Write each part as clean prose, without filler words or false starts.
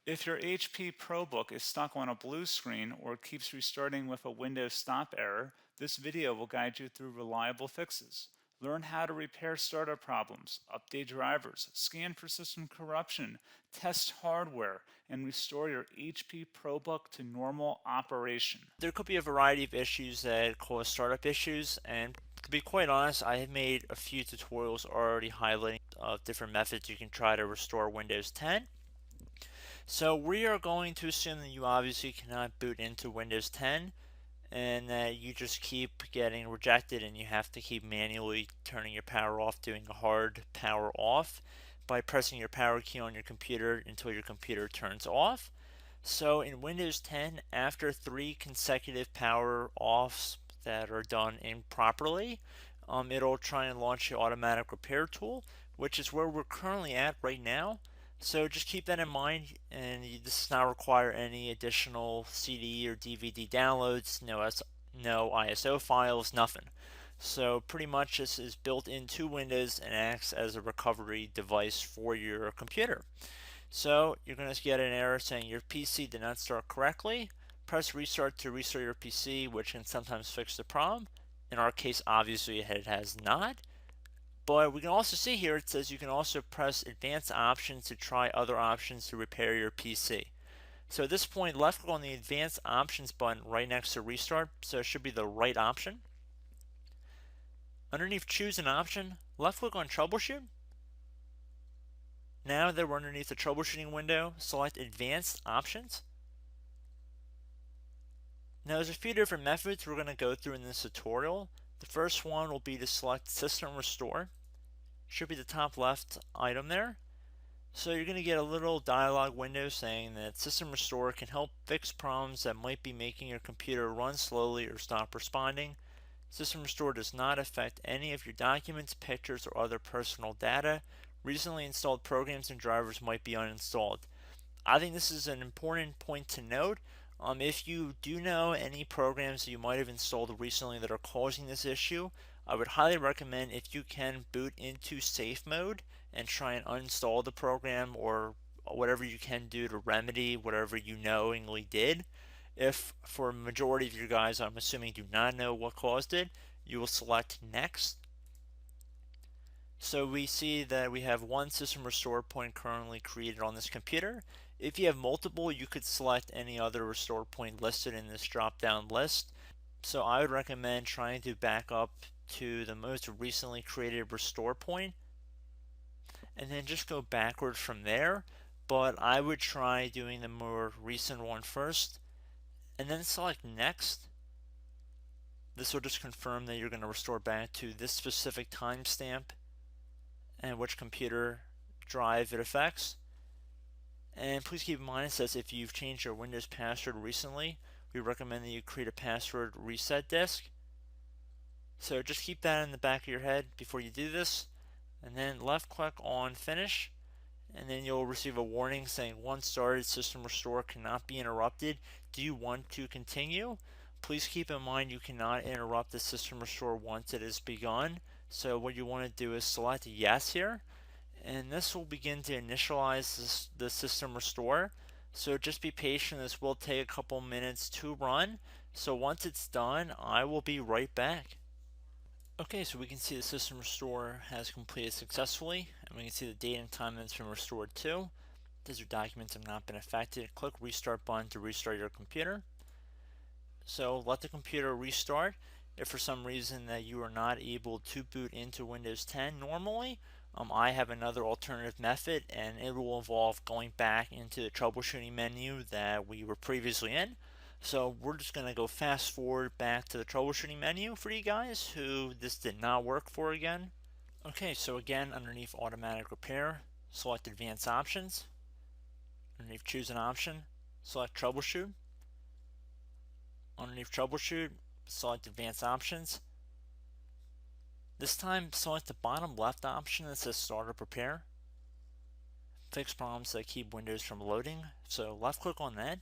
If your HP ProBook is stuck on a blue screen or keeps restarting with a Windows stop error, this video will guide you through reliable fixes. Learn how to repair startup problems, update drivers, scan for system corruption, test hardware, and restore your HP ProBook to normal operation. There could be a variety of issues that cause startup issues, and to be quite honest, I have made a few tutorials already highlighting different methods you can try to restore Windows 10. So we are going to assume that you obviously cannot boot into Windows 10 and that you just keep getting rejected and you have to keep manually turning your power off, doing a hard power off by pressing your power key on your computer until your computer turns off. So in Windows 10, after 3 consecutive power offs that are done improperly, it'll try and launch the automatic repair tool, which is where we're currently at right now. So just keep that in mind, and this does not require any additional CD or DVD downloads, no ISO files, nothing. So pretty much this is built into Windows and acts as a recovery device for your computer. So you're going to get an error saying your PC did not start correctly. Press restart to restart your PC, which can sometimes fix the problem. In our case, obviously it has not. But we can also see here it says you can also press advanced options to try other options to repair your PC. So at this point, left click on the advanced options button right next to restart, so it should be the right option. Underneath choose an option, left click on troubleshoot. Now that we're underneath the troubleshooting window, select advanced options. Now there's a few different methods we're going to go through in this tutorial. The first one will be to select system restore. Should be the top left item there. So you're going to get a little dialog window saying that System Restore can help fix problems that might be making your computer run slowly or stop responding. System Restore does not affect any of your documents, pictures, or other personal data. Recently installed programs and drivers might be uninstalled. I think this is an important point to note. If you do know any programs that you might have installed recently that are causing this issue, I would highly recommend if you can boot into safe mode and try and uninstall the program or whatever you can do to remedy whatever you knowingly did. If for a majority of you guys, I'm assuming do not know what caused it, you will select next. So we see that we have one system restore point currently created on this computer. If you have multiple, you could select any other restore point listed in this drop down list. So I would recommend trying to back up to the most recently created restore point and then just go backwards from there. But I would try doing the more recent one first and then select next. This will just confirm that you're going to restore back to this specific timestamp and which computer drive it affects. And please keep in mind it says if you've changed your Windows password recently, we recommend that you create a password reset disk. So just keep that in the back of your head before you do this, and then left click on finish, and then you'll receive a warning saying once started, system restore cannot be interrupted. Do you want to continue? Please keep in mind you cannot interrupt the system restore once it has begun. So what you want to do is select yes here, and this will begin to initialize the system restore. So just be patient, this will take a couple minutes to run. So once it's done, I will be right back. Okay, so we can see the system restore has completed successfully, and we can see the date and time that it's been restored to. These your documents have not been affected. Click restart button to restart your computer. So let the computer restart. If for some reason that you are not able to boot into Windows 10 normally, I have another alternative method, and it will involve going back into the troubleshooting menu that we were previously in. So we're just going to go fast forward back to the troubleshooting menu for you guys who this did not work for again. Okay, so again, underneath automatic repair, select advanced options. Underneath choose an option, select troubleshoot. Underneath troubleshoot, select advanced options. This time, select the bottom left option that says startup repair. Fix problems that keep Windows from loading. So left click on that.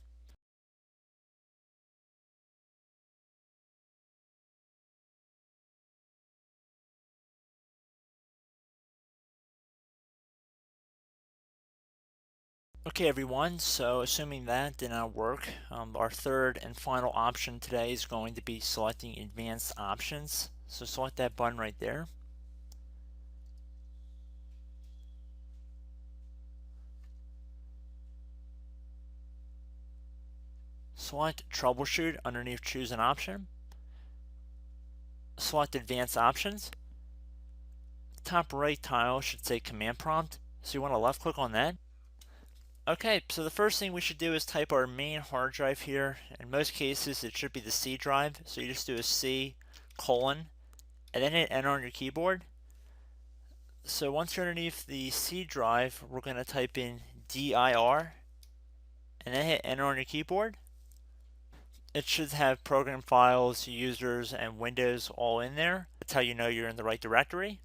Okay everyone, so assuming that did not work, our third and final option today is going to be selecting advanced options. So select that button right there. Select troubleshoot underneath choose an option. Select advanced options. Top right tile should say command prompt, so you want to left click on that. Okay, so the first thing we should do is type our main hard drive here. In most cases it should be the C drive, so you just do a C colon and then hit enter on your keyboard. So once you're underneath the C drive, we're going to type in dir and then hit enter on your keyboard. It should have program files, users, and Windows all in there. That's how you know you're in the right directory.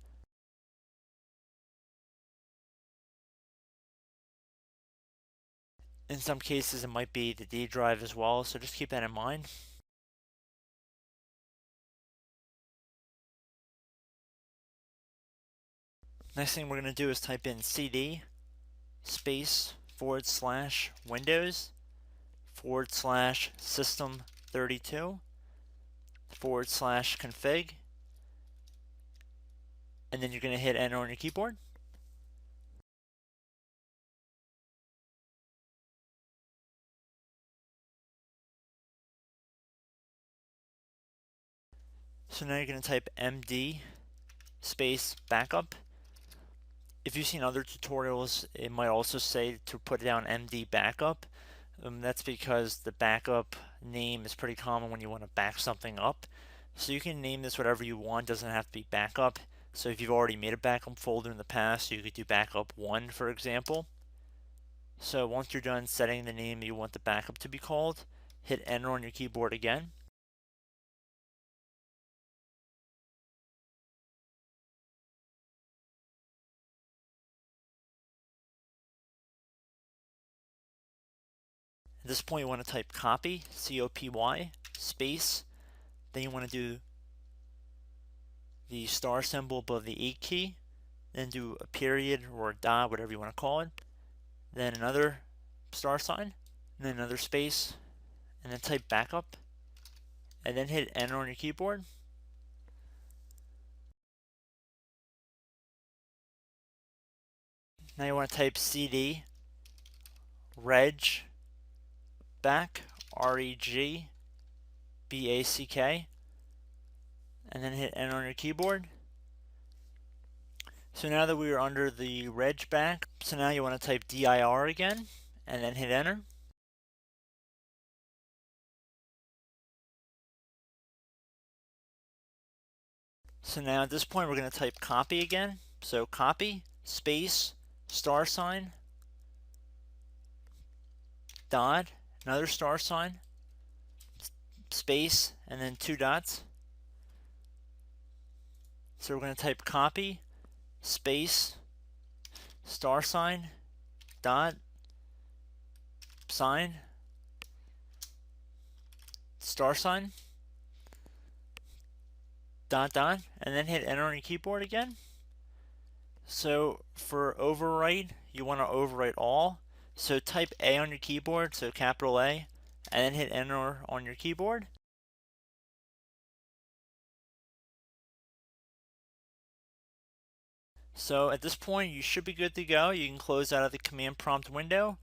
In some cases it might be the D drive as well, so just keep that in mind. Next thing we're going to do is type in cd space / Windows / system 32 / config, and then you're going to hit enter on your keyboard. So now you're going to type md space backup. If you've seen other tutorials, it might also say to put down md backup. That's because the backup name is pretty common when you want to back something up. So you can name this whatever you want, doesn't have to be backup. So if you've already made a backup folder in the past, you could do backup 1 for example. So once you're done setting the name you want the backup to be called, hit enter on your keyboard again. At this point you want to type copy, C-O-P-Y, space, then you want to do the star symbol above the 8 key, then do a period or a dot, whatever you want to call it, then another star sign, and then another space, and then type backup, and then hit enter on your keyboard. Now you want to type cd reg back, REG BACK, and then hit enter on your keyboard. So now that we are under the reg back, so now you want to type dir again, and then hit enter. So now at this point we're going to type copy again. So copy, space, star sign, dot, another star sign, space, and then 2 dots. So we're going to type copy, space, star sign, dot, sign, star sign, dot, dot, and then hit enter on your keyboard again. So for overwrite, you want to overwrite all. So type A on your keyboard, so capital A, and then hit enter on your keyboard. So at this point you should be good to go. You can close out of the command prompt window,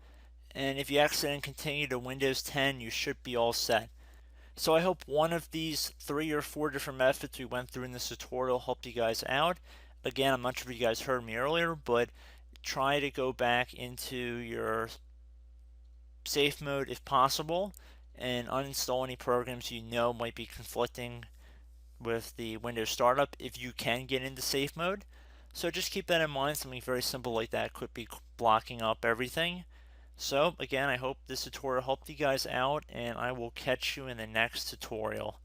and if you accidentally continue to Windows 10 you should be all set. So I hope one of these 3 or 4 different methods we went through in this tutorial helped you guys out. Again, I'm not sure if you guys heard me earlier, but try to go back into your safe mode if possible and uninstall any programs you know might be conflicting with the Windows startup if you can get into safe mode. So just keep that in mind. Something very simple like that could be blocking up everything. So again, I hope this tutorial helped you guys out, and I will catch you in the next tutorial.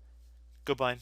Goodbye.